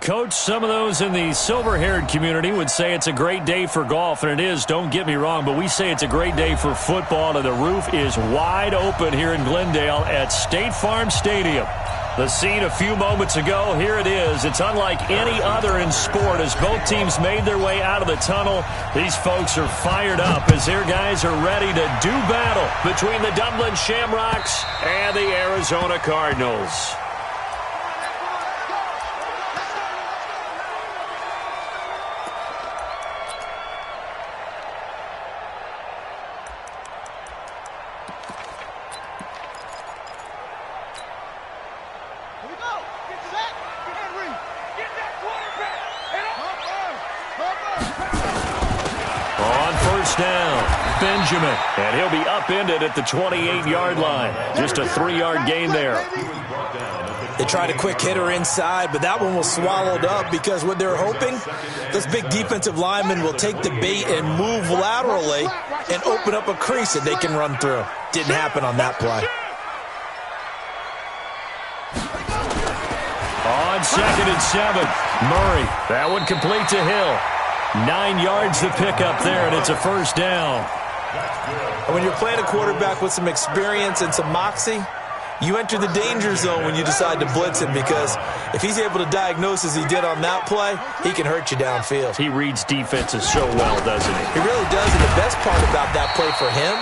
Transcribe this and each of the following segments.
Coach, some of those in the silver-haired community would say it's a great day for golf, and it is, don't get me wrong, but we say it's a great day for football, and the roof is wide open here in Glendale at State Farm Stadium. The scene a few moments ago, here it is. It's unlike any other in sport as both teams made their way out of the tunnel. These folks are fired up as their guys are ready to do battle between the Dublin Shamrocks and the Arizona Cardinals. And he'll be upended at the 28-yard line. Just a 3-yard gain there. They tried a quick hitter inside, but that one was swallowed up because what they're hoping, those big defensive linemen will take the bait and move laterally and open up a crease that they can run through. Didn't happen on that play. On 2nd and 7, Murray. That one complete to Hill. 9 yards to pick up there, and it's a first down. When you're playing a quarterback with some experience and some moxie, you enter the danger zone when you decide to blitz him, because if he's able to diagnose as he did on that play, he can hurt you downfield. He reads defenses so well, doesn't he? He really does, and the best part about that play for him,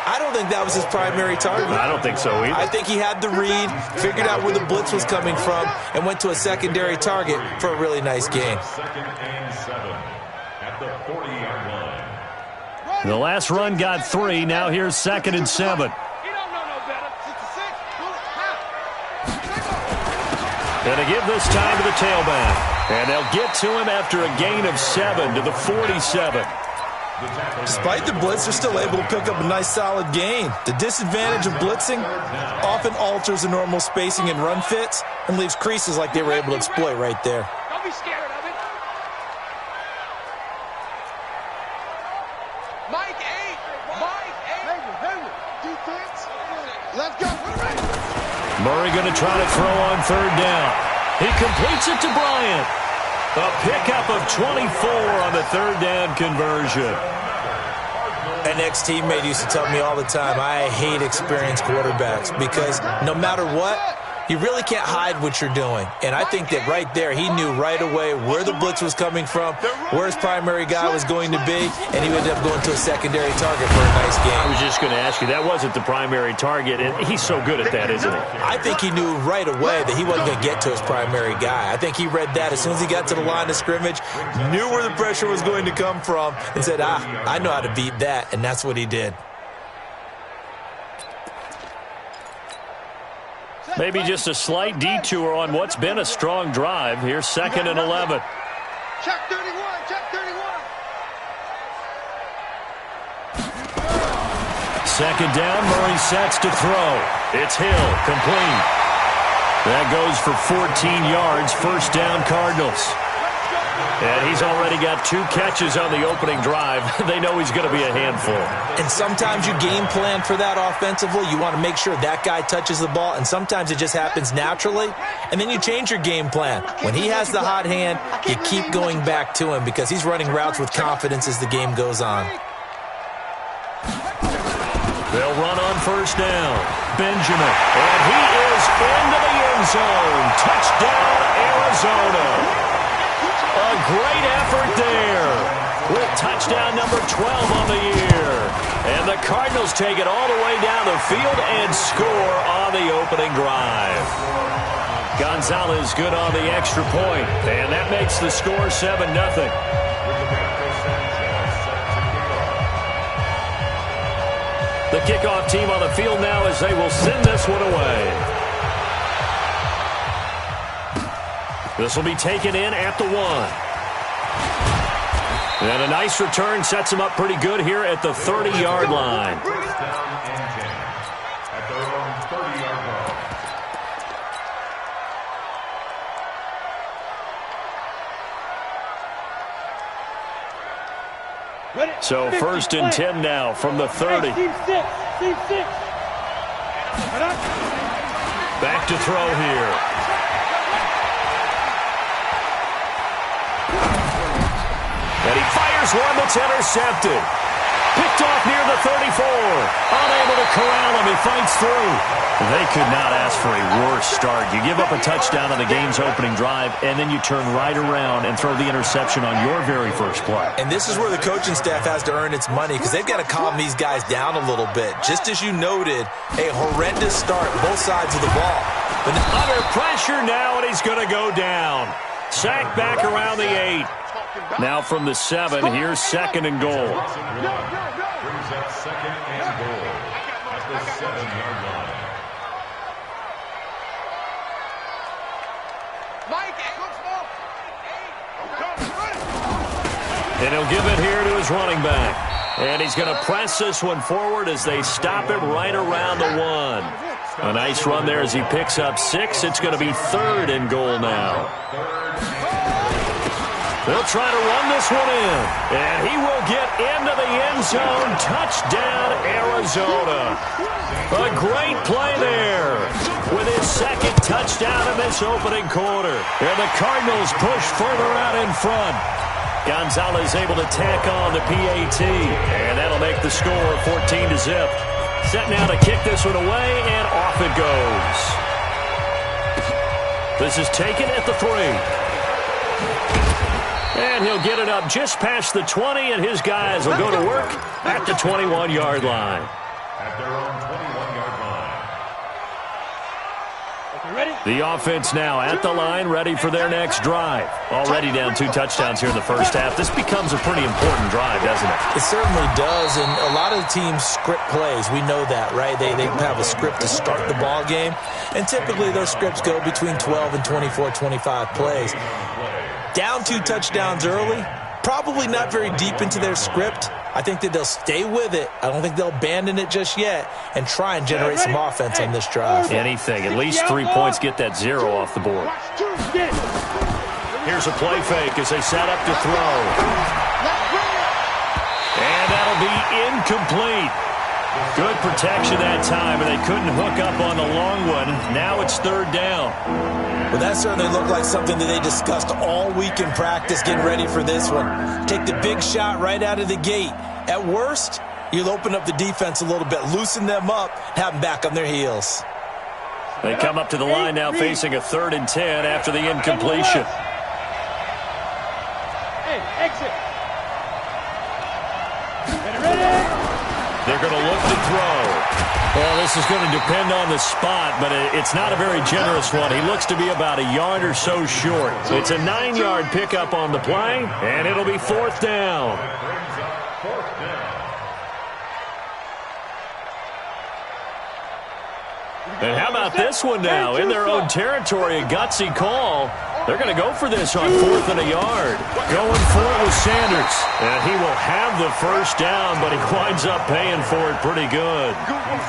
I don't think that was his primary target. I don't think so either. I think he had the read, figured out where the blitz was coming from, and went to a secondary target for a really nice gain. The last run got 3. Now here's 2nd and 7. And to give this time to the tailback. And they'll get to him after a gain of 7 to the 47. Despite the blitz, they're still able to pick up a nice solid gain. The disadvantage of blitzing often alters the normal spacing and run fits and leaves creases like they were able to exploit right there. Don't be scared of it. Mike 8. Defense. Let's go. Murray going to try to throw on 3rd down. He completes it to Bryant. A pickup of 24 on the 3rd down conversion. An ex-teammate used to tell me all the time, I hate experienced quarterbacks because no matter what, you really can't hide what you're doing. And I think that right there, he knew right away where the blitz was coming from, where his primary guy was going to be, and he ended up going to a secondary target for a nice game. I was just going to ask you, that wasn't the primary target, and he's so good at that, isn't he? I think he knew right away that he wasn't going to get to his primary guy. I think he read that as soon as he got to the line of scrimmage, knew where the pressure was going to come from, and said, I know how to beat that, and that's what he did. Maybe just a slight detour on what's been a strong drive. Here's 2nd and 11. Check 31. Check 31. 2nd down, Murray sets to throw. It's Hill, complete. That goes for 14 yards, 1st down Cardinals. And he's already got 2 catches on the opening drive. They know he's going to be a handful. And sometimes you game plan for that offensively. You want to make sure that guy touches the ball, and sometimes it just happens naturally. And then you change your game plan. When he has the hot hand, you keep going back to him because he's running routes with confidence as the game goes on. They'll run on 1st down. Benjamin. And he is into the end zone. Touchdown, Arizona. A great effort there with touchdown number 12 on the year. And the Cardinals take it all the way down the field and score on the opening drive. Gonzalez good on the extra point, and that makes the score 7-0. The kickoff team on the field now as they will send this one away. This will be taken in at the 1. And a nice return sets him up pretty good here at the 30-yard line. So 1st and 10 now from the 30. Back to throw here. Here's one that's intercepted. Picked off near the 34. Unable to corral him. He fights through. They could not ask for a worse start. You give up a touchdown on the game's opening drive, and then you turn right around and throw the interception on your very first play. And this is where the coaching staff has to earn its money because they've got to calm these guys down a little bit. Just as you noted, a horrendous start, both sides of the ball. But under pressure now, and he's going to go down. Sacked back around the 8. Now from the 7, here's second and goal. Brings up second and goal at the 7-yard line. And he'll give it here to his running back. And he's going to press this one forward as they stop him right around the 1. A nice run there as he picks up 6. It's going to be third and goal now. They'll try to run this one in. And he will get into the end zone. Touchdown, Arizona. A great play there with his second touchdown in this opening quarter. And the Cardinals push further out in front. Gonzalez able to tack on the PAT. And that'll make the score 14-0. Set now to kick this one away, and off it goes. This is taken at the 3. And he'll get it up just past the 20, and his guys will go to work at the 21-yard line. At their own 21-yard line. Ready? The offense now at the line, ready for their next drive. Already down 2 touchdowns here in the first half. This becomes a pretty important drive, doesn't it? It certainly does, and a lot of teams script plays. We know that, right? They have a script to start the ball game, and typically those scripts go between 12 and 24, 25 plays. Down 2 touchdowns early, probably not very deep into their script. I think that they'll stay with it. I don't think they'll abandon it just yet and try and generate some offense on this drive. Anything. At least 3 points, get that 0 off the board. Here's a play fake as they set up to throw. And that'll be incomplete. Good protection that time, and they couldn't hook up on the long one. Now it's third down. Well, that certainly looked like something that they discussed all week in practice getting ready for this one. Take the big shot right out of the gate. At worst, you'll open up the defense a little bit, loosen them up, have them back on their heels. They come up to the line now facing a 3rd and 10 after the incompletion. Hey, exit. Get ready. They're going to look to throw. Well, this is going to depend on the spot, but it's not a very generous one. He looks to be about a yard or so short. It's a 9-yard pickup on the play, and it'll be 4th down. And how about this one now? In their own territory, a gutsy call. They're going to go for this on 4th and a yard. Going for it with Sanders. And he will have the first down, but he winds up paying for it pretty good.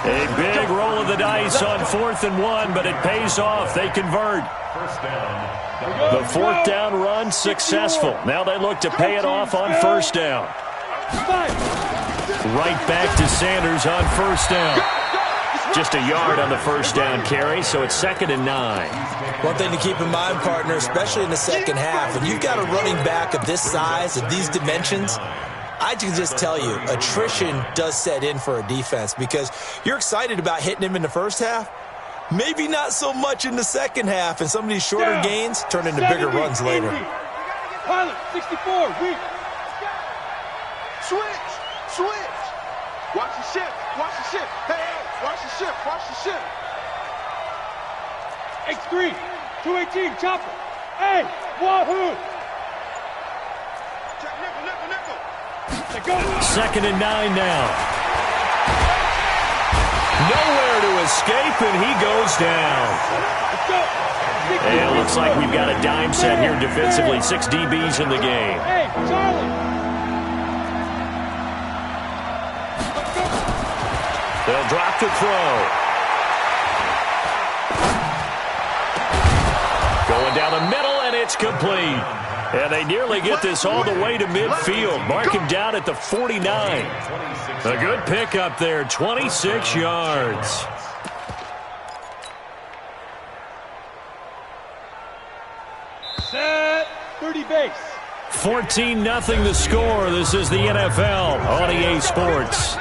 A big roll of the dice on 4th and 1, but it pays off. They convert. The 4th down run successful. Now they look to pay it off on 1st down. Right back to Sanders on 1st down. Just a yard on the 1st down carry, so it's 2nd and 9. One thing to keep in mind, partner, especially in the second half, when you've got a running back of this size, of these dimensions, I can just tell you, attrition does set in for a defense because you're excited about hitting him in the first half. Maybe not so much in the second half, and some of these shorter gains turn into bigger runs later. Pilot, 64, weak. Switch. Watch the ship. Hey, watch the ship. X3, 218, chopper. Hey, wahoo. Nickel. 2nd and 9 now. Nowhere to escape, and he goes down. Let's go. And it looks like we've got a dime set here defensively. 6 DBs in the game. Hey, Charlie. They'll drop to throw. Going down the middle, and it's complete. And they nearly get this all the way to midfield. Mark him down at the 49. A good pickup there, 26 yards. Set. 30 base. 14-0 the score. This is the NFL on EA Sports.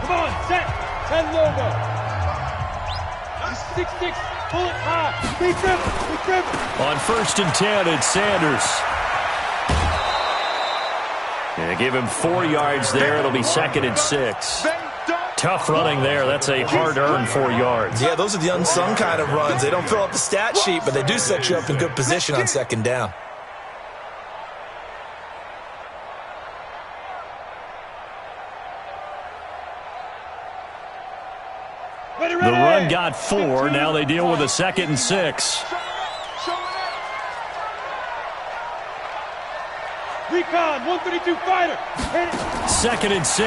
Come on, set, 10 logo. 6-6, pull it high. Be driven. On 1st and 10, it's Sanders. Yeah, give him 4 yards there. It'll be 2nd and 6. Tough running there. That's a hard-earned 4 yards. Yeah, those are the unsung kind of runs. They don't fill up the stat sheet, but they do set you up in good position on 2nd down. The run got 4. Now they deal with a 2nd and 6. Recon, 132 fighter. 2nd and 6.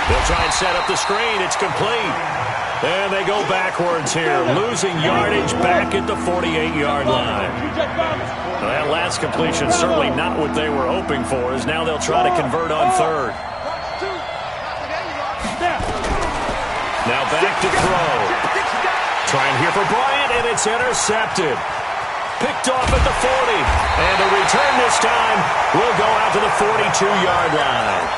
They'll try and set up the screen. It's complete. And they go backwards here, losing yardage back at the 48-yard line. Well, that last completion certainly not what they were hoping for, as now they'll try to convert on 3rd. Now back to throw. Trying here for Bryant, and it's intercepted. Picked off at the 40. And the return this time will go out to the 42-yard line.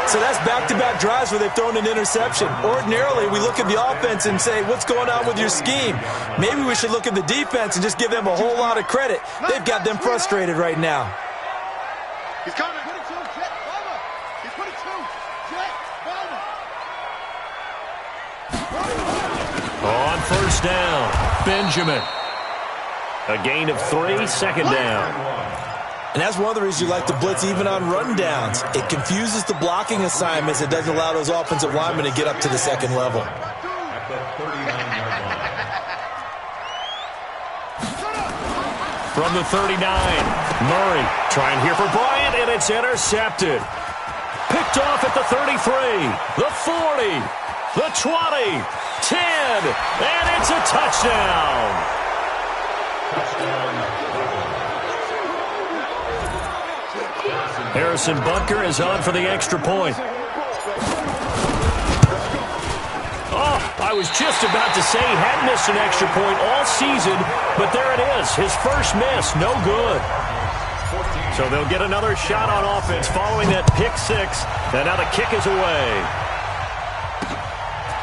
So that's back-to-back drives where they've thrown an interception. Ordinarily, we look at the offense and say, what's going on with your scheme? Maybe we should look at the defense and just give them a whole lot of credit. They've got them frustrated right now. He's coming. He's 22. Jet, On 1st down, Benjamin. A gain of 3, 2nd down. And that's one of the reasons you like to blitz even on rundowns. It confuses the blocking assignments. It doesn't allow those offensive linemen to get up to the 2nd level. At the 39-yard line. From the 39, Murray trying here for Bryant, and it's intercepted. Picked off at the 33, the 40, the 20, 10, and it's a touchdown. Harrison Butker is on for the extra point. Oh, I was just about to say he hadn't missed an extra point all season, but there it is, his first miss, no good. So they'll get another shot on offense following that pick 6, and now the kick is away.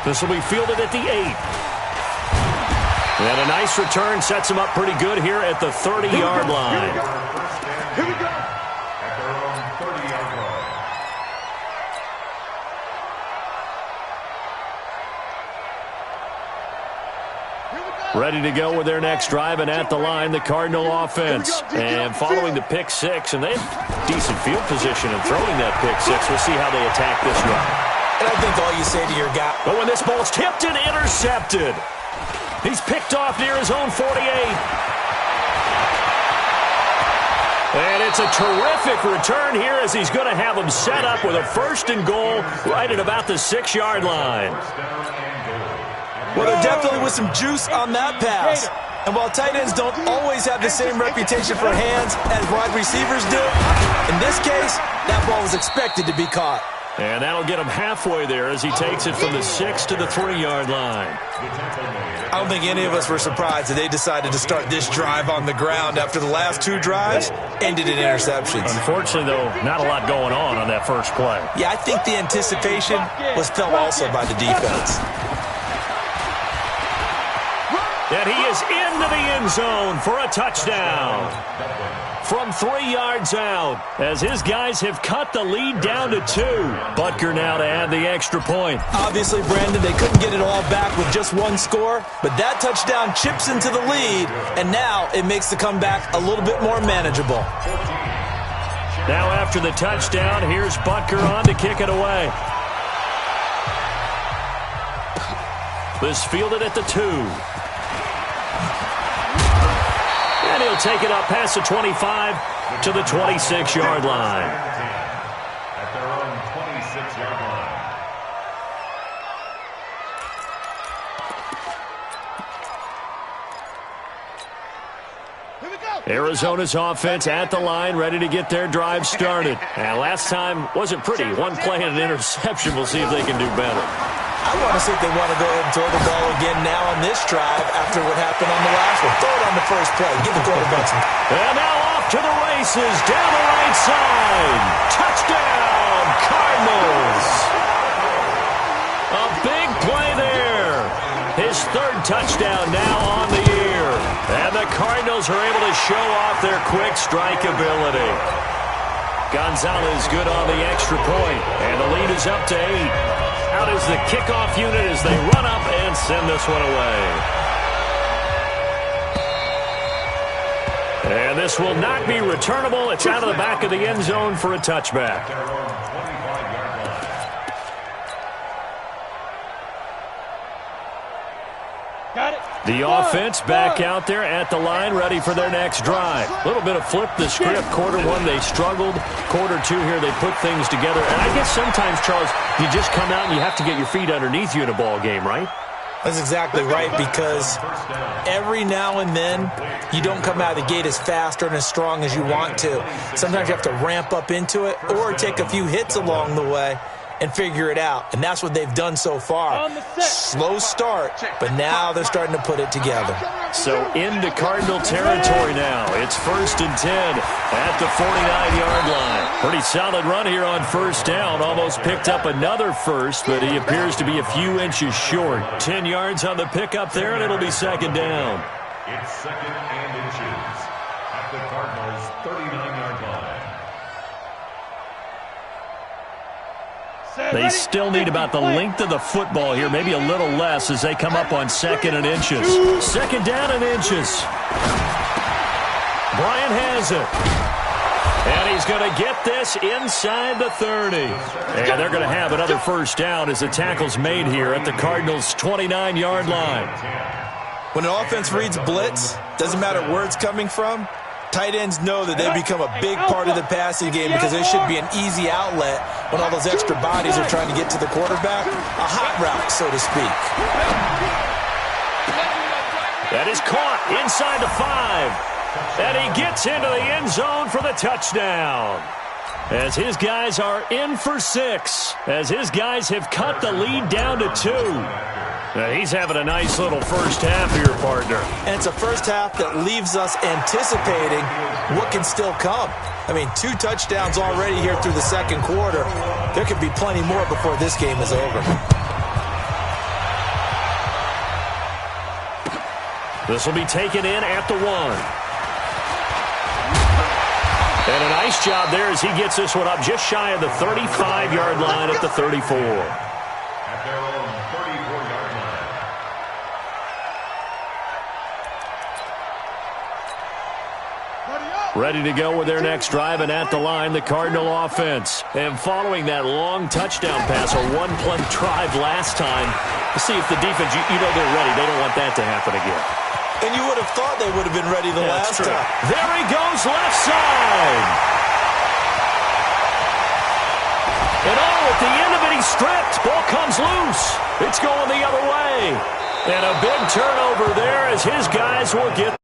This will be fielded at the 8. And a nice return sets him up pretty good here at the 30-yard line. Here we go. At their own 30-yard line. Ready to go with their next drive, and at the line, the Cardinal offense. And following the pick 6, and they have decent field position in throwing that pick 6. We'll see how they attack this run. And I think all you say to your guy... But when this ball's tipped and intercepted, he's picked off near his own 48. And it's a terrific return here as he's going to have him set up with a 1st and goal right at about the 6-yard line. Well, there definitely was some juice on that pass. And while tight ends don't always have the same reputation for hands as wide receivers do, in this case, that ball was expected to be caught. And that'll get him halfway there as he takes it from the 6 to the 3-yard line. I don't think any of us were surprised that they decided to start this drive on the ground after the last 2 drives ended in interceptions. Unfortunately, though, not a lot going on that first play. Yeah, I think the anticipation was felt also by the defense. And he is into the end zone for a touchdown. From 3 yards out, as his guys have cut the lead down to 2. Butker now to add the extra point. Obviously, Brandon, they couldn't get it all back with just 1 score, but that touchdown chips into the lead, and now it makes the comeback a little bit more manageable. Now after the touchdown, here's Butker on to kick it away. This fielded at the 2. And he'll take it up past the 25 to the 26-yard line. At their own 26-yard line. Arizona's offense at the line, ready to get their drive started. And last time wasn't pretty. 1 play and an interception. We'll see if they can do better. I want to see if they want to go ahead and throw the ball again now on this drive after what happened on the last one. Throw it on the first play. Give the quarterback some. And now off to the races down the right side. Touchdown, Cardinals. A big play there. His third touchdown now on the year. And the Cardinals are able to show off their quick strike ability. Gonzalez good on the extra point, and the lead is up to 8. Out is the kickoff unit as they run up and send this one away. And this will not be returnable. It's out of the back of the end zone for a touchback. Got it. The offense back out there at the line, ready for their next drive. A little bit of flip the script. Quarter one, they struggled. Quarter two here, they put things together. And I guess sometimes, Charles, you just come out and you have to get your feet underneath you in a ball game, right? That's exactly right, because every now and then you don't come out of the gate as fast or as strong as you want to. Sometimes you have to ramp up into it or take a few hits along the way and figure it out. And that's what they've done so far. Slow start, but now they're starting to put it together. So into Cardinal territory now. It's 1st and 10 at the 49-yard line. Pretty solid run here on first down. Almost picked up another first, but he appears to be a few inches short. 10 yards on the pickup there, and it'll be second down. It's 2nd and inches at the Cardinals' 39-yard line. They still need about the length of the football here, maybe a little less as they come up on 2nd and inches. 2nd down and inches. Bryant has it. And he's going to get this inside the 30. And they're going to have another first down as the tackle's made here at the Cardinals' 29-yard line. When an offense reads blitz, doesn't matter where it's coming from, tight ends know that they become a big part of the passing game because they should be an easy outlet when all those extra bodies are trying to get to the quarterback. A hot route, so to speak. That is caught inside the 5. And he gets into the end zone for the touchdown. As his guys are in for 6. As his guys have cut the lead down to 2. Now he's having a nice little first half here, partner. And it's a first half that leaves us anticipating what can still come. I mean, 2 touchdowns already here through the second quarter. There could be plenty more before this game is over. This will be taken in at the 1. And a nice job there as he gets this one up just shy of the 35-yard line at the 34. At their own 34-yard line. Ready to go with their next drive, and at the line, the Cardinal offense. And following that long touchdown pass, a one-play drive last time, to see if the defense, you know they're ready. They don't want that to happen again. And you would have thought they would have been ready the last time. There he goes, left side. And at the end of it, he's stripped. Ball comes loose. It's going the other way. And a big turnover there as his guys will get.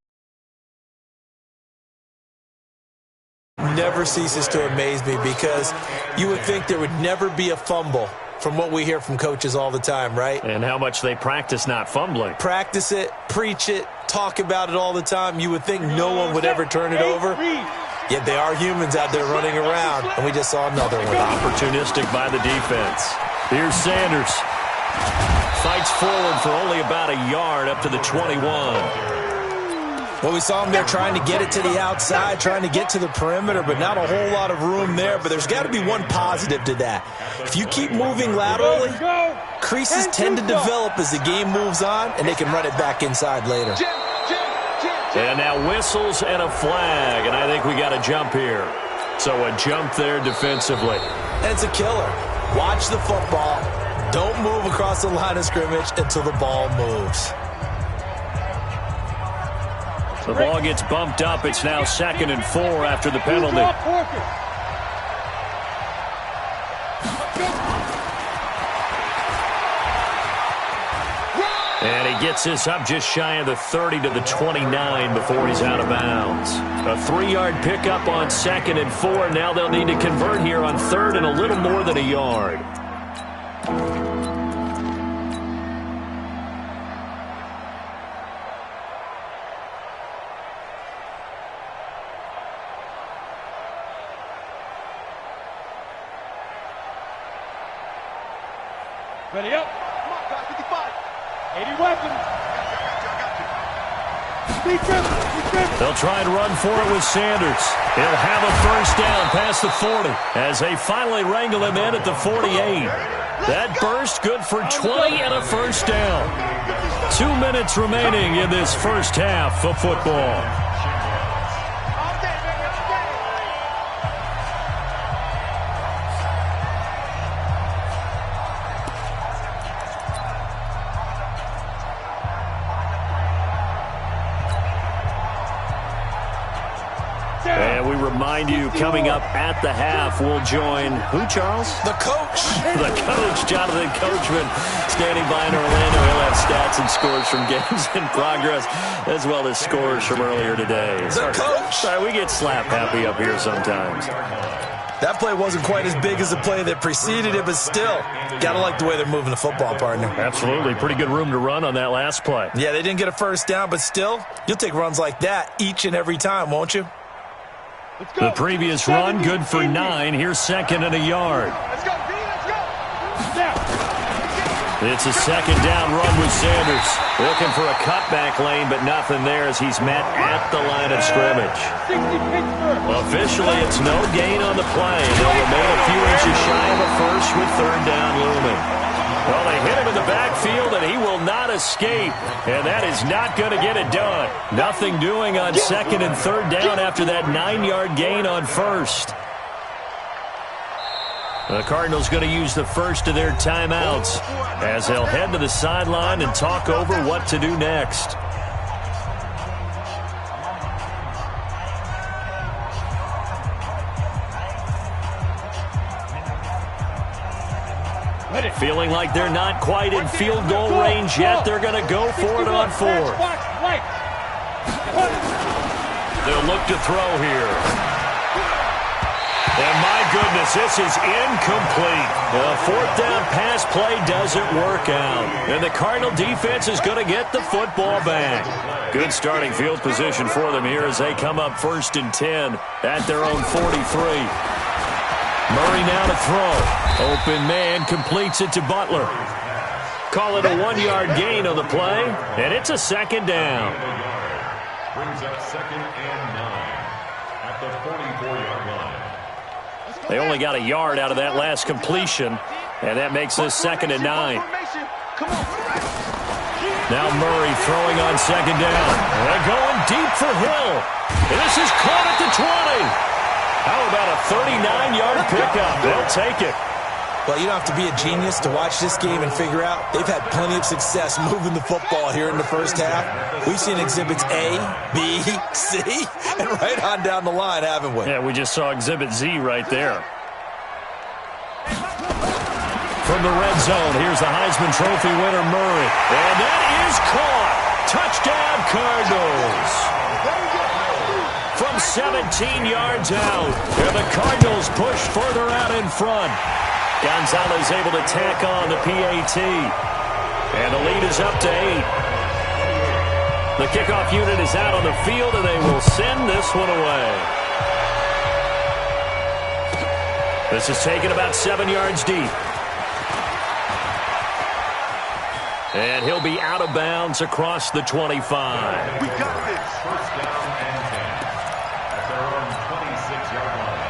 Never ceases to amaze me because you would think there would never be a fumble from what we hear from coaches all the time, right? And how much they practice not fumbling. Practice it, preach it, talk about it all the time. You would think no one would ever turn it over. Yet they are humans out there running around, and we just saw another one. Opportunistic by the defense. Here's Sanders. Fights forward for only about a yard up to the 21. Well, we saw him there trying to get it to the outside, trying to get to the perimeter, but not a whole lot of room there. But there's got to be one positive to that. If you keep moving laterally, creases tend to develop as the game moves on, and they can run it back inside later. And now whistles and a flag, and I think we got a jump here. So a jump there defensively. And it's a killer. Watch the football. Don't move across the line of scrimmage until the ball moves. The ball gets bumped up. It's now 2nd and 4 after the penalty. And he gets this up just shy of the 30 to the 29 before he's out of bounds. A 3-yard pickup on 2nd and 4. Now they'll need to convert here on 3rd and a little more than a yard. Ready up. Come on, guys, 55. 80 weapons. Speed trip. They'll try and run for it with Sanders. He'll have a first down past the 40 as they finally wrangle him in at the 48. That burst good for 20 and a first down. 2 minutes remaining in this first half of football. And we remind you, coming up at the half, we'll join who, Charles? The coach. The coach, Jonathan Coachman, standing by in Orlando. He'll have stats and scores from games in progress, as well as scores from earlier today. The coach. Sorry, we get slap happy up here sometimes. That play wasn't quite as big as the play that preceded it, but still, gotta like the way they're moving the football, partner. Absolutely. Pretty good room to run on that last play. Yeah, they didn't get a first down, but still, you'll take runs like that each and every time, won't you? The previous run, good for 9. Here's second and a yard. Let's go, B, let's go. It's a second down run with Sanders. Looking for a cutback lane, but nothing there as he's met at the line of scrimmage. 60 Pittsburgh. Officially, it's no gain on the play. They'll remain a few inches shy of a first with third down looming. Well, they hit him in the backfield, and he will not escape. And that is not going to get it done. Nothing doing on second and third down after that 9-yard gain on first. The Cardinals going to use the first of their timeouts as they'll head to the sideline and talk over what to do next. Feeling like they're not quite in field goal range yet, they're going to go for it on 4. They'll look to throw here. And my goodness, this is incomplete. The fourth down pass play doesn't work out. And the Cardinal defense is going to get the football back. Good starting field position for them here as they come up 1st and 10 at their own 43. Murray now to throw. Open man completes it to Butler. Call it a 1-yard gain on the play, and it's a second down. Brings up second and 9 at the 44-yard line. They only got a yard out of that last completion, and that makes this second and 9. Now Murray throwing on second down. They're going deep for Hill. And this is caught at the 20. How about a 39-yard pickup? They'll take it. Well, you don't have to be a genius to watch this game and figure out they've had plenty of success moving the football here in the first half. We've seen exhibits A, B, C, and right on down the line, haven't we? Yeah, we just saw exhibit Z right there. From the red zone, here's the Heisman Trophy winner, Murray. And that is caught. Touchdown, Cardinals. From 17 yards out, and the Cardinals push further out in front. Gonzalez able to tack on the PAT. And the lead is up to 8. The kickoff unit is out on the field, and they will send this one away. This is taken about 7 yards deep. And he'll be out of bounds across the 25. We got this. First down and 10 at their own 26-yard line.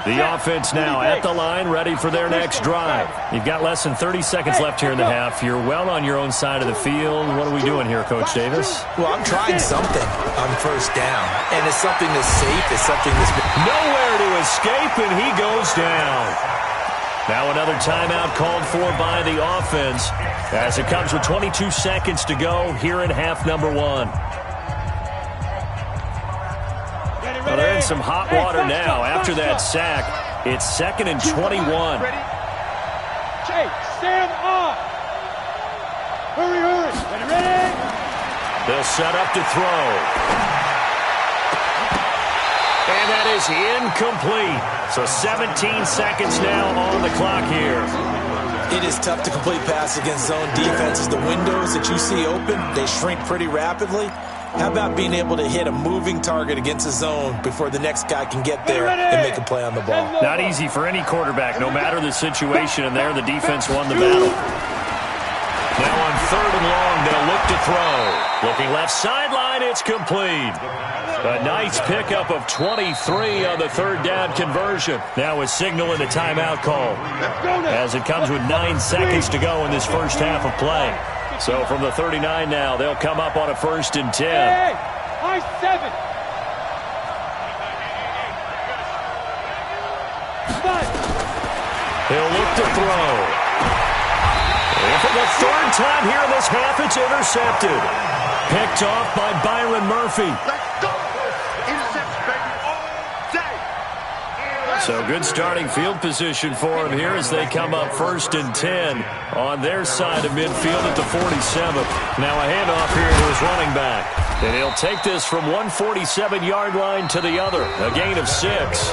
The offense now at the line, ready for their next drive. You've got less than 30 seconds left here in the half. You're well on your own side of the field. What are we doing here, Coach Davis? Well, I'm trying something on first down, and it's something that's safe. It's something that's nowhere to escape, and he goes down. Now another timeout called for by the offense as it comes with 22 seconds to go here in half number 1. Well, they're in some hot water now after that sack. It's 2nd and 21. Jake, stand up. Hurry, hurry. Ready? They'll set up to throw. And that is incomplete. So 17 seconds now on the clock here. It is tough to complete pass against zone defenses. The windows that you see open, they shrink pretty rapidly. How about being able to hit a moving target against a zone before the next guy can get there and make a play on the ball? Not easy for any quarterback, no matter the situation, and there the defense won the battle. Now on 3rd and long, they'll look to throw. Looking left sideline, it's complete. A nice pickup of 23 on the 3rd down conversion. Now a signal and a timeout call, as it comes with 9 seconds to go in this first half of play. So from the 39 now, they'll come up on a 1st and 10. Hey, high 7. He'll look to throw. And for the 3rd time here in this half, it's intercepted. Picked off by Byron Murphy. Let's go. Interception, baby, all day. So good starting field position for him here as they come up 1st and 10 on their side of midfield at the 47th. Now a handoff here to his running back. And he'll take this from 147-yard line to the other, a gain of 6.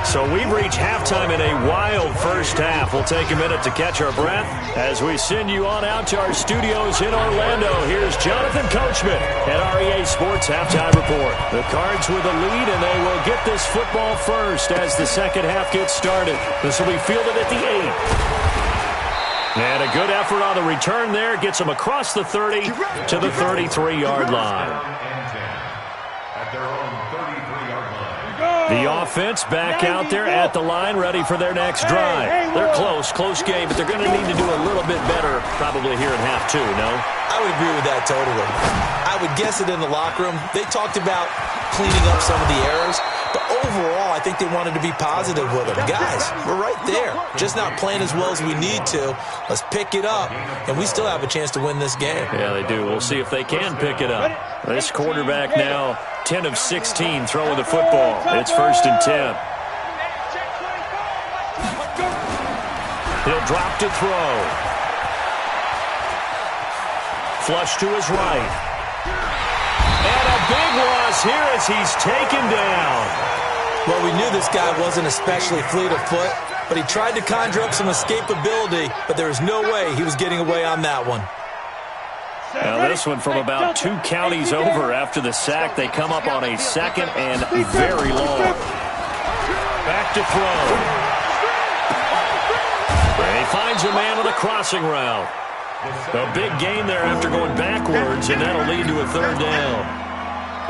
So we've reached halftime in a wild first half. We'll take a minute to catch our breath as we send you on out to our studios in Orlando. Here's Jonathan Coachman at REA Sports Halftime Report. The Cards with a lead, and they will get this football first as the second half gets started. This will be fielded at the 8. And a good effort on the return there. Gets them across the 30 to the 33-yard line. At their own 33-yard line. The offense back out there at the line, ready for their next drive. They're close game, but they're going to need to do a little bit better probably here in half 2, no? I would agree with that totally. I would guess it in the locker room. They talked about cleaning up some of the errors, but overall, I think they wanted to be positive with them. Guys, we're right there. Just not playing as well as we need to. Let's pick it up, and we still have a chance to win this game. Yeah, they do. We'll see if they can pick it up. This quarterback now 10 of 16 throwing the football. It's 1st and 10. He'll drop to throw. Flush to his right. And a big loss here as he's taken down. Well, we knew this guy wasn't especially fleet of foot, but he tried to conjure up some escapability, but there was no way he was getting away on that one. Now this one from about 2 counties over after the sack. They come up on a 2nd and very long. Back to throw. And he finds a man on the crossing route. A big gain there after going backwards, and that'll lead to a 3rd down.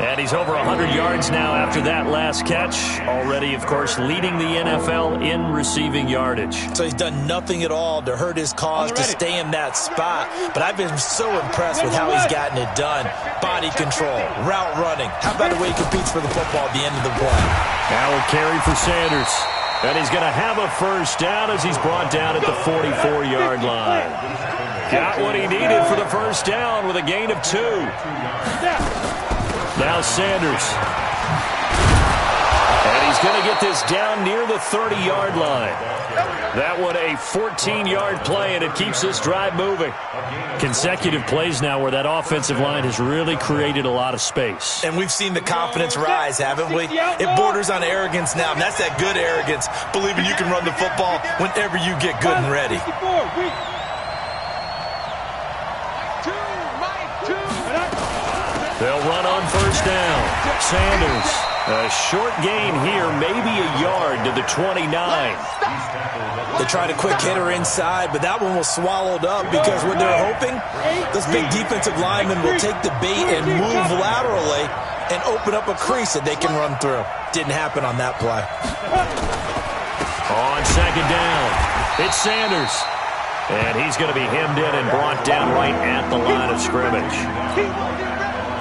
And he's over 100 yards now after that last catch. Already, of course, leading the NFL in receiving yardage. So he's done nothing at all to hurt his cause to stay in that spot. But I've been so impressed with how he's gotten it done. Body control, route running. How about the way he competes for the football at the end of the play? Now a carry for Sanders. And he's going to have a 1st down as he's brought down at the 44-yard line. Got what he needed for the 1st down with a gain of 2. Now Sanders. And he's going to get this down near the 30-yard line. That one a 14-yard play, and it keeps this drive moving. Consecutive plays now where that offensive line has really created a lot of space. And we've seen the confidence rise, haven't we? It borders on arrogance now, and that's that good arrogance, believing you can run the football whenever you get good and ready. They'll run on 1st down. Sanders, a short gain here, maybe a yard to the 29. They tried a quick hitter inside, but that one was swallowed up because what they're hoping, those big defensive linemen will take the bait and move laterally and open up a crease that they can run through. Didn't happen on that play. On 2nd down, it's Sanders. And he's going to be hemmed in and brought down right at the line of scrimmage.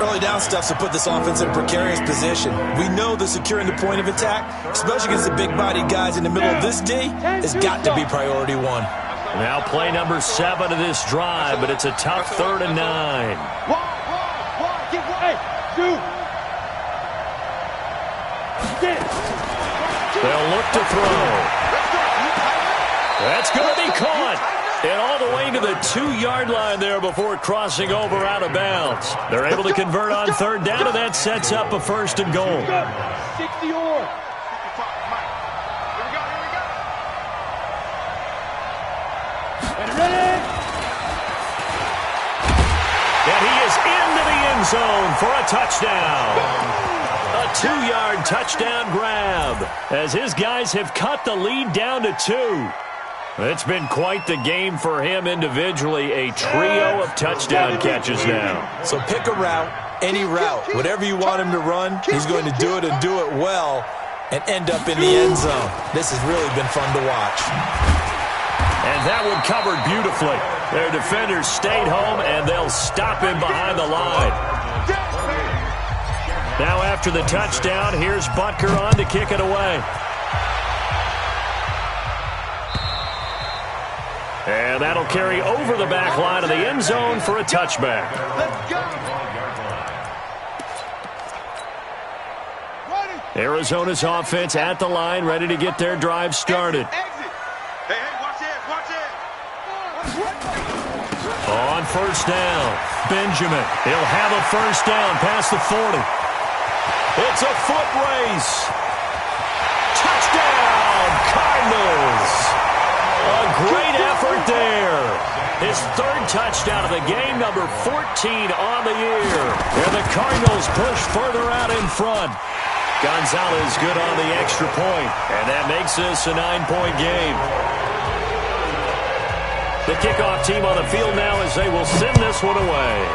Early down stuffs will put this offense in a precarious position. We know that securing the point of attack, especially against the big-bodied guys in the middle of this D, has got to be priority 1. Now play number 7 of this drive, but it's a tough 3rd and 9. They'll look to throw. That's going to be caught. And all the way to the 2-yard line there before crossing over out of bounds. They're able to convert on 3rd down, and that sets up a 1st and goal. 60 or. And he is into the end zone for a touchdown. A 2-yard touchdown grab as his guys have cut the lead down to 2. It's been quite the game for him individually, a trio of touchdown catches now. So pick a route, any route, whatever you want him to run, he's going to do it and do it well and end up in the end zone. This has really been fun to watch. And that one covered beautifully. Their defenders stayed home, and they'll stop him behind the line. Now after the touchdown, here's Butker on to kick it away. And that'll carry over the back line of the end zone for a touchback. Arizona's offense at the line, ready to get their drive started. On first down, Benjamin. He'll have a first down past the 40. It's a foot race. Touchdown, Cardinals. A great effort there. His third touchdown of the game, number 14 on the year. And the Cardinals push further out in front. Gonzalez good on the extra point, and that makes this a 9-point game. The kickoff team on the field now as they will send this one away.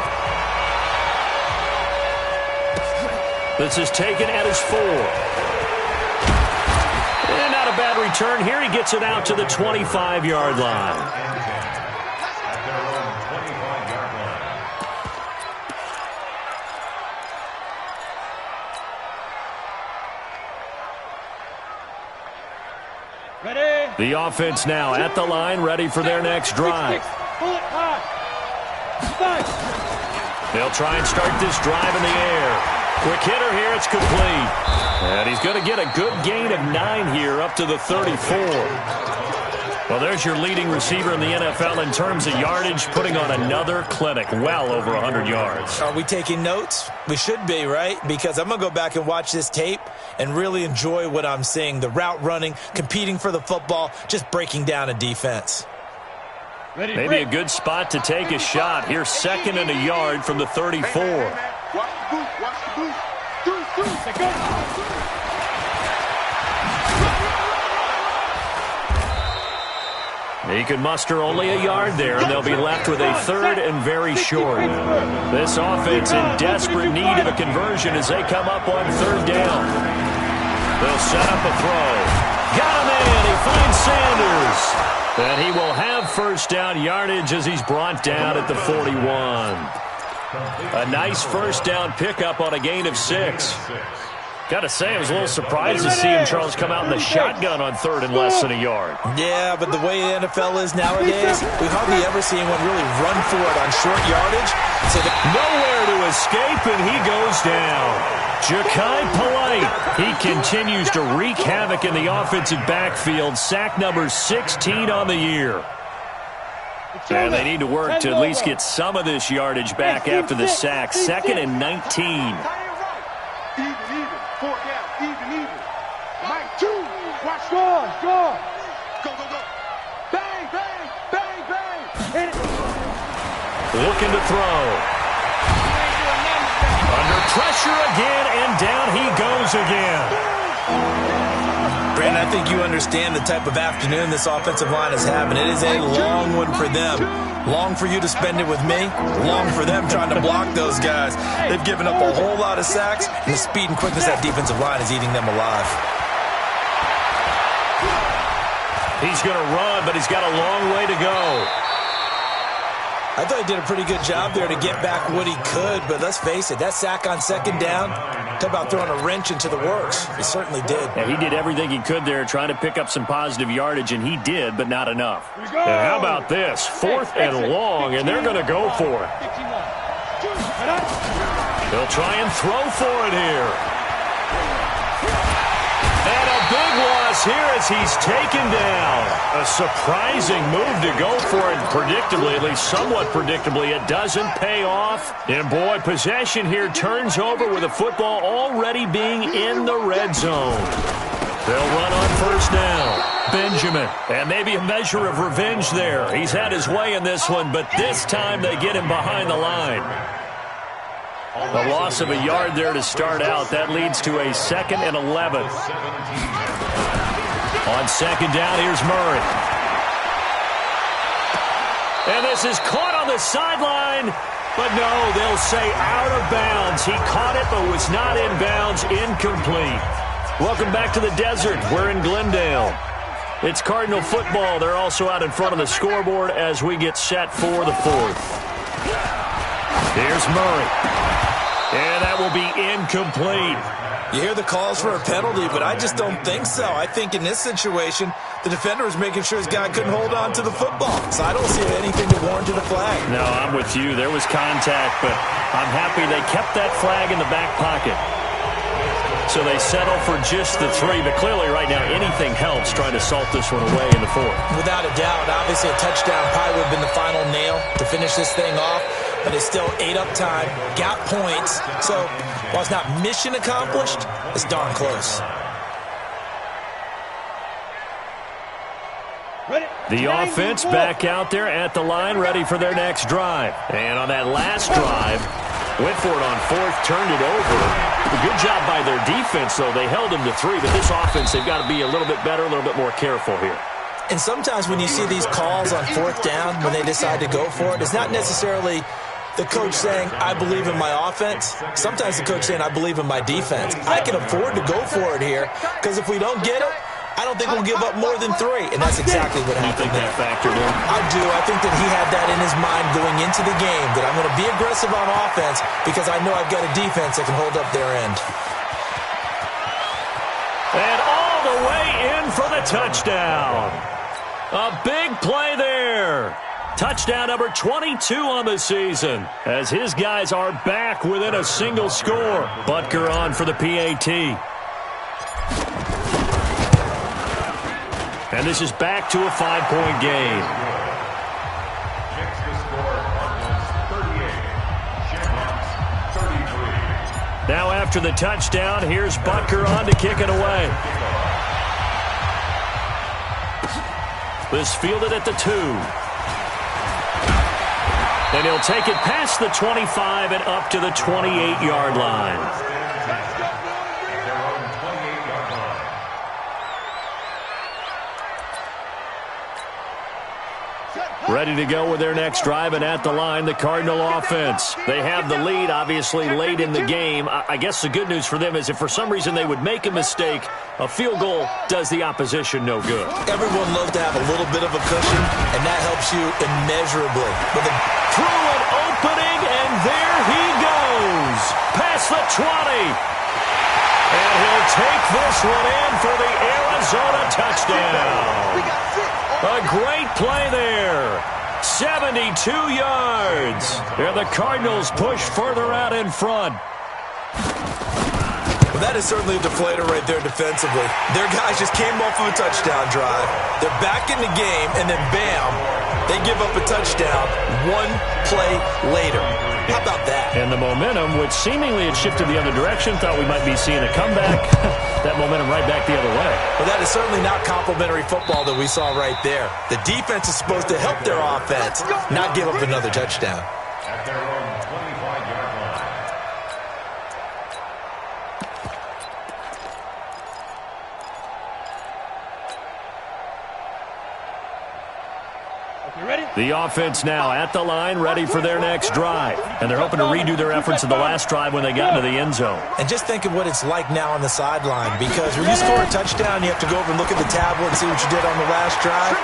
This is taken at his 4. And not a bad return here. He gets it out to the 25-yard line. The offense now at the line, ready for their next drive. They'll try and start this drive in the air. Quick hitter here, it's complete. And he's going to get a good gain of 9 here up to the 34. Well, there's your leading receiver in the NFL in terms of yardage, putting on another clinic, well over 100 yards. Are we taking notes? We should be, right? Because I'm going to go back and watch this tape and really enjoy what I'm seeing. The route running, competing for the football, just breaking down a defense. Maybe a good spot to take a shot. Here's 2nd and a yard from the 34. Watch the boost, watch the boost. He can muster only a yard there, and they'll be left with a 3rd and very short. This offense in desperate need of a conversion as they come up on 3rd down. They'll set up a throw. Got him in. He finds Sanders. And he will have first down yardage as he's brought down at the 41. A nice first down pickup on a gain of 6. Got to say, I was a little surprised to see him, Charles, come out in the shotgun on 3rd and less than a yard. Yeah, but the way the NFL is nowadays, we hardly ever see anyone really run for it on short yardage. So nowhere to escape, and he goes down. Ja'Kai Polite, he continues to wreak havoc in the offensive backfield. Sack number 16 on the year. And they need to work to at least get some of this yardage back after the sack. 2nd and 19. Even. 4 down. Even. Mike, 2. Watch. Go. Bang. Hit it. Looking to throw. Under pressure again, and down he goes again. Brandon, I think you understand the type of afternoon this offensive line is having. It is a long one for them. Long for you to spend it with me. Long for them trying to block those guys. They've given up a whole lot of sacks, and the speed and quickness of that defensive line is eating them alive. He's going to run, but he's got a long way to go. I thought he did a pretty good job there to get back what he could, but let's face it, that sack on 2nd down, talk about throwing a wrench into the works. He certainly did. Yeah, he did everything he could there trying to pick up some positive yardage, and he did, but not enough. And how about this? 4th and long, and they're going to go for it. They'll try and throw for it here. And a big loss here as he's taken down. A surprising move to go for it predictably, at least somewhat predictably. It doesn't pay off. And boy, possession here turns over with the football already being in the red zone. They'll run on first down. Benjamin. And maybe a measure of revenge there. He's had his way in this one, but this time they get him behind the line. A loss of a yard there to start out. That leads to a 2nd and 11. On 2nd down, here's Murray. And this is caught on the sideline. But no, they'll say out of bounds. He caught it but was not in bounds. Incomplete. Welcome back to the desert. We're in Glendale. It's Cardinal football. They're also out in front of the scoreboard as we get set for the 4th. Here's Murray. And that will be incomplete. You hear the calls for a penalty, but I just don't think so. I think in this situation, the defender was making sure his guy couldn't hold on to the football. So I don't see anything that warranted a flag. No, I'm with you. There was contact, but I'm happy they kept that flag in the back pocket. So they settle for just the 3, but clearly right now anything helps trying to salt this one away in the 4th. Without a doubt, obviously a touchdown probably would have been the final nail to finish this thing off, but it's still ate up time, got points. So while it's not mission accomplished, it's darn close. The offense back out there at the line, ready for their next drive. And on that last drive, went for it on 4th, turned it over. A good job by their defense, though. They held them to 3, but this offense, they've got to be a little bit better, a little bit more careful here. And sometimes when you see these calls on 4th down, when they decide to go for it, it's not necessarily the coach saying, I believe in my offense. Sometimes the coach saying, I believe in my defense. I can afford to go for it here, because if we don't get it, I don't think we'll give up more than 3, and that's exactly what happened there. You think that factored in? I do. I think that he had that in his mind going into the game, that I'm going to be aggressive on offense because I know I've got a defense that can hold up their end. And all the way in for the touchdown. A big play there. Touchdown number 22 on the season as his guys are back within a single score. Butker on for the PAT. And this is back to a 5-point game. Next to score, Cardinals 38, Shamrocks 33. Now after the touchdown, here's Butker on to kick it away. This fielded at the 2. And he'll take it past the 25 and up to the 28-yard line. Ready to go with their next drive, and at the line, the Cardinal offense. They have the lead, obviously, late in the game. I guess the good news for them is if for some reason they would make a mistake, a field goal does the opposition no good. Everyone loves to have a little bit of a cushion, and that helps you immeasurably. Through an opening, and there he goes. Past the 20. And he'll take this one in for the Arizona touchdown. A great play there. 72 yards. And the Cardinals push further out in front. Well, that is certainly a deflator right there defensively. Their guys just came off of a touchdown drive. They're back in the game, and then bam, they give up a touchdown one play later. How about that? And the momentum, which seemingly had shifted the other direction, thought we might be seeing a comeback. That momentum right back the other way. Well, that is certainly not complimentary football that we saw right there. The defense is supposed to help their offense, not give up another touchdown. At their own 25-yard line. The offense now at the line, ready for their next drive. And they're hoping to redo their efforts in the last drive when they got into the end zone. And just think of what it's like now on the sideline, because when you score a touchdown, you have to go over and look at the tablet and see what you did on the last drive.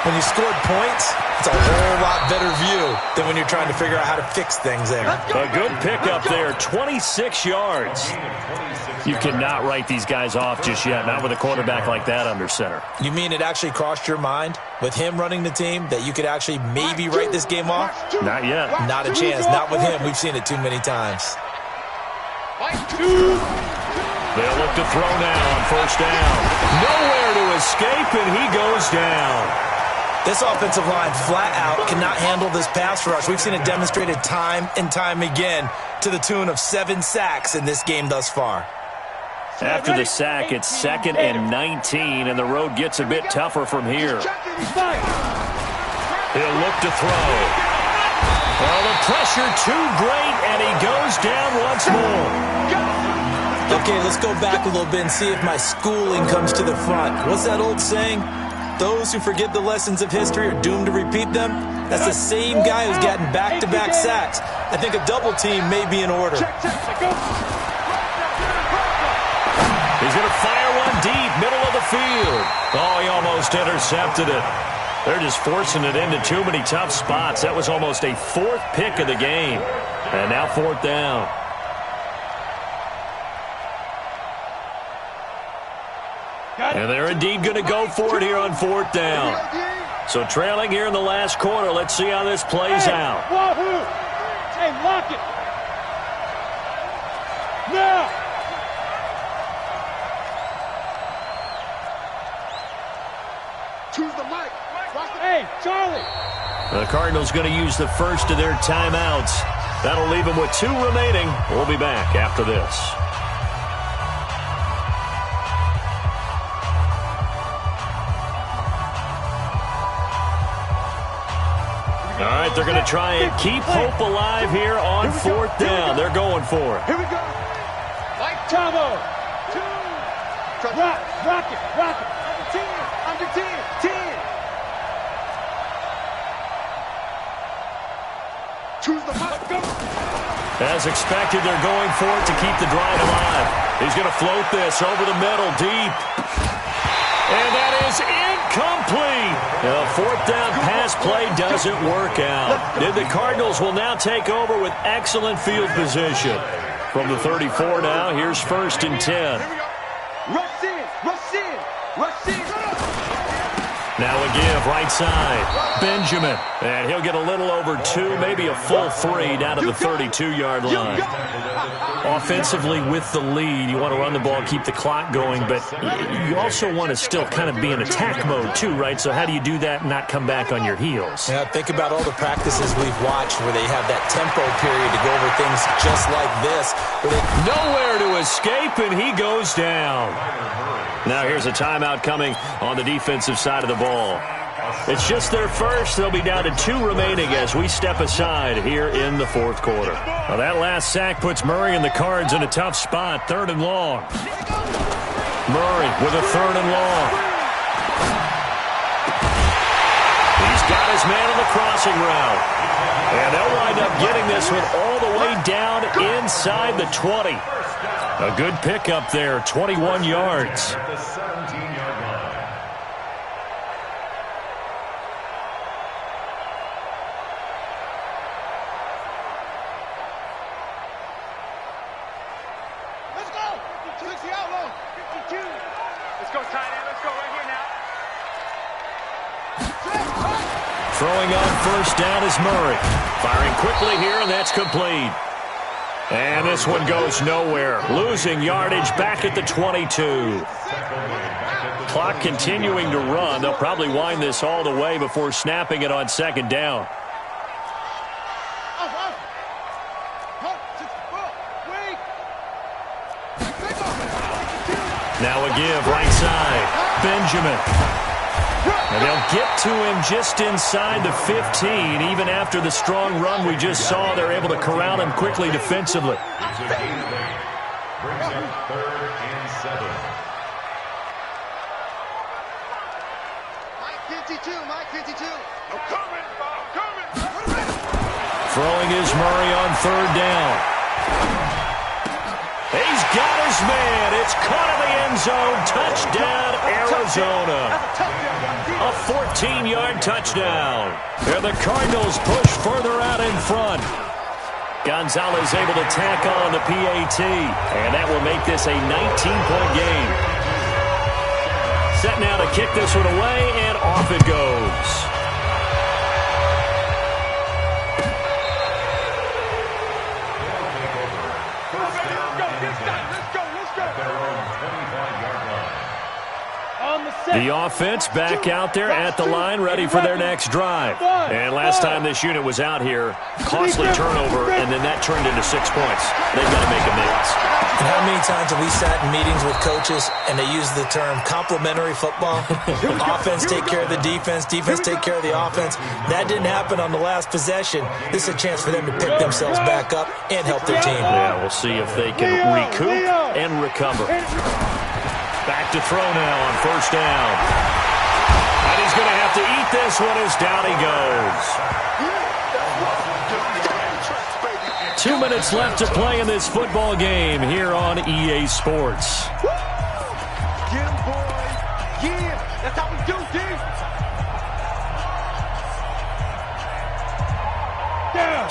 When you scored points, it's a whole lot better view than when you're trying to figure out how to fix things there. A good pickup there, 26 yards. You cannot write these guys off just yet, not with a quarterback like that under center. You mean it actually crossed your mind with him running the team that you could actually maybe write this game off? Not yet. Not a chance. Not with him. We've seen it too many times. They'll look to throw now on first down. Nowhere to escape, and he goes down. This offensive line flat out cannot handle this pass rush. We've seen it demonstrated time and time again to the tune of 7 sacks in this game thus far. After the sack, it's 2nd and 19, and the road gets a bit tougher from here. He'll look to throw. Well, the pressure too great, and he goes down once more. Okay, let's go back a little bit and see if my schooling comes to the front. What's that old saying? Those who forget the lessons of history are doomed to repeat them. That's the same guy who's gotten back-to-back sacks. I think a double team may be in order. He's going to fire one deep, middle of the field. Oh, he almost intercepted it. They're just forcing it into too many tough spots. That was almost a fourth pick of the game. And now fourth down. And they're indeed going to go for it here on fourth down. So trailing here in the last quarter. Let's see how this plays out. Wahoo! Hey, lock it! Now! Choose the mic. Hey, Charlie! The Cardinals going to use the first of their timeouts. That'll leave them with 2 remaining. We'll be back after this. All right, they're going to try and keep hope alive here on fourth down. They're going for it. Here we go. Like Chavo! Rock it! Under 10. 10. Choose the mic. Go. As expected, they're going for it to keep the drive alive. He's going to float this over the middle, deep. And that is incomplete. The fourth down pass play doesn't work out. The Cardinals will now take over with excellent field position. From the 34 now, here's first and 10. Rush in. Now a give, right side. Benjamin. And he'll get a little over 2, maybe a full 3 down to the 32-yard line. Offensively with the lead, you want to run the ball, keep the clock going, but you also want to still kind of be in attack mode too, right? So how do you do that and not come back on your heels? Yeah, think about all the practices we've watched where they have that tempo period to go over things just like this. Nowhere to escape, and he goes down. Now here's a timeout coming on the defensive side of the ball. It's just their first. They'll be down to 2 remaining as we step aside here in the fourth quarter. Well, that last sack puts Murray and the Cards in a tough spot. 3rd and long. Murray with a 3rd and long. He's got his man on the crossing route. And they'll wind up getting this one all the way down inside the 20. A good pickup there, 21 yards. At the 17-yard line. Let's go. 60 outlaw. 52. Let's go, tight end. Let's go right here now. Throwing on first down is Murray. Firing quickly here, and that's complete. And this one goes nowhere. Losing yardage back at the 22. Clock continuing to run. They'll probably wind this all the way before snapping it on second down. Now a give, right side. Benjamin. And they'll get to him just inside the 15. Even after the strong run we just saw, they're able to corral him quickly defensively. Brings up 3rd and 7. Mike 52. I'm coming. Throwing is Murray on 3rd down. He's got his man. It's caught in the end zone. Touchdown, Arizona. A 14-yard touchdown. And the Cardinals push further out in front. Gonzalez able to tack on the PAT. And that will make this a 19-point game. Set now to kick this one away, and off it goes. Let's go. At their own 25-yard line. On the The offense back out there at the line, ready for their next drive. And last time this unit was out here, costly turnover, and then that turned into 6 points. They've got to make amends. And how many times have we sat in meetings with coaches and they use the term complementary football? Offense take care of the defense, defense take care of the offense. That didn't happen on the last possession. This is a chance for them to pick themselves back up and help their team. Yeah, we'll see if they can recoup and recover. Back to throw now on first down. And he's going to have to eat this one as down he goes. 2 minutes left to play in this football game here on EA Sports. Get him, boy. Yeah, that's how we do things.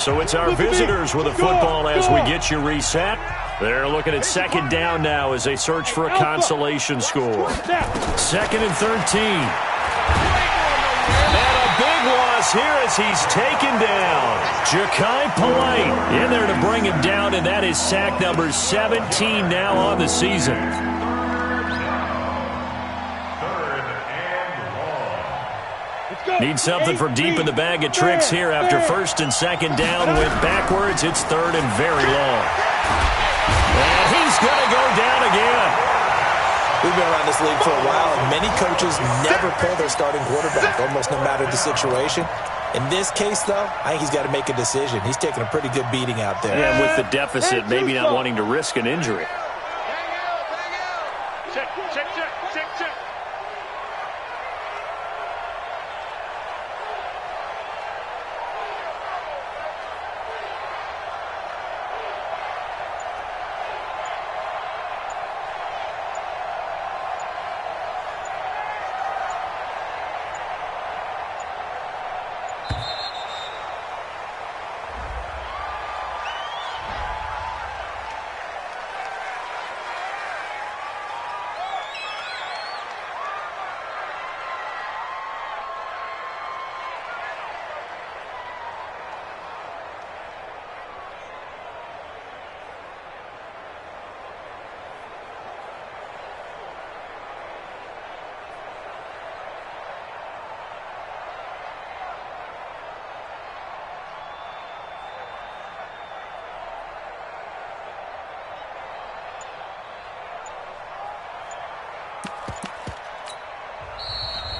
So it's our visitors with the football as we get you reset. They're looking at second down now as they search for a consolation score. 2nd and 13. And a big loss here as he's taken down. Ja'Kai Polite in there to bring him down, and that is sack number 17 now on the season. Need something from deep in the bag of tricks here after 1st and 2nd down. Went backwards. It's 3rd and very long. And he's going to go down again. We've been around this league for a while, and many coaches never pull their starting quarterback, almost no matter the situation. In this case, though, I think he's got to make a decision. He's taking a pretty good beating out there. Yeah, with the deficit, maybe not wanting to risk an injury. Check.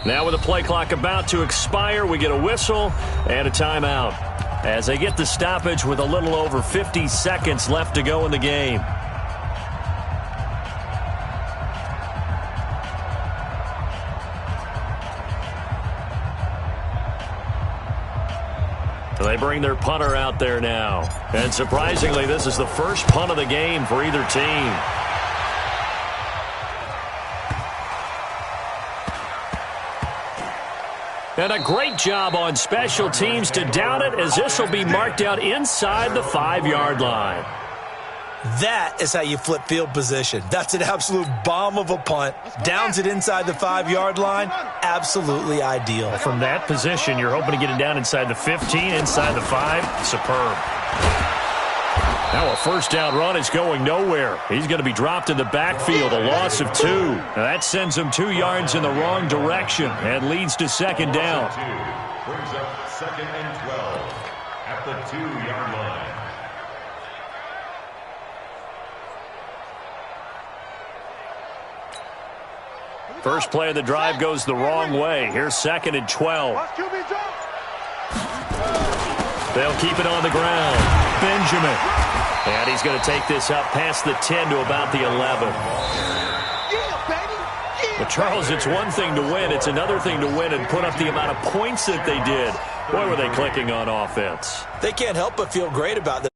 Now with the play clock about to expire, we get a whistle and a timeout as they get the stoppage with a little over 50 seconds left to go in the game. They bring their punter out there now. And surprisingly, this is the first punt of the game for either team. And a great job on special teams to down it, as this will be marked out inside the 5-yard line. That is how you flip field position. That's an absolute bomb of a punt. Downs it inside the 5-yard line. Absolutely ideal. From that position, you're hoping to get it down inside the 15, inside the 5. Superb. Now a first down run is going nowhere. He's going to be dropped in the backfield, a loss of 2. Now that sends him 2 yards in the wrong direction and leads to second down. Brings up 2nd and 12 at the 2-yard line. First play of the drive goes the wrong way. Here's 2nd and 12. They'll keep it on the ground. Benjamin. And he's going to take this up past the 10 to about the 11. But Charles, it's one thing to win. It's another thing to win and put up the amount of points that they did. Boy, were they clicking on offense. They can't help but feel great about